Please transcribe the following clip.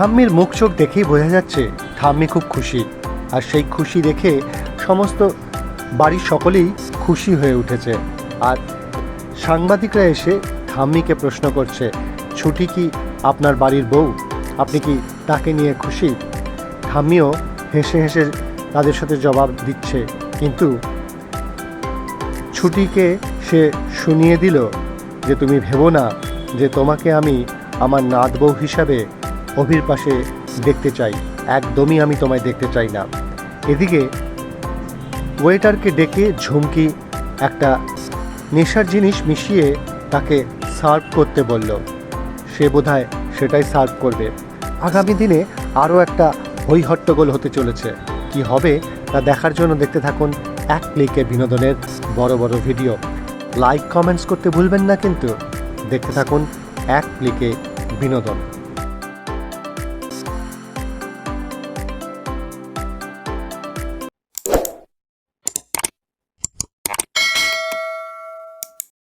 ঠাম্মির মুখ চোখ দেখেই বোঝা যাচ্ছে ঠাম্মি খুব খুশি, আর সেই খুশি দেখে সমস্ত বাড়ির সকলেই খুশি হয়ে উঠেছে। আর সাংবাদিকরা এসে ঠাম্মিকে প্রশ্ন করছে, ছুটি কি আপনার বাড়ির বউ? আপনি কি তাকে নিয়ে খুশি? ঠাম্মিও হেসে হেসে তাদের সাথে জবাব দিচ্ছে, কিন্তু ছুটিকে সে শুনিয়ে দিল যে তুমি ভেবো না যে তোমাকে আমি আমার নাত বউ হিসাবে অভির পাশে দেখতে চাই, একদমই আমি তোমায় দেখতে চাই না। এদিকে ওয়েটারকে ডেকে ঝুমকি একটা নেশার জিনিস মিশিয়ে তাকে সার্ভ করতে বলল। সে বোধহয় সেটাই সার্ভ করবে। আগামী দিনে আরও একটা হইহট্টগোল হতে চলেছে। কি হবে তা দেখার জন্য দেখতে থাকুন এক ক্লিকে বিনোদনের বড় বড় ভিডিও। লাইক কমেন্টস করতে ভুলবেন না, কিন্তু দেখতে থাকুন এক ক্লিকে বিনোদন।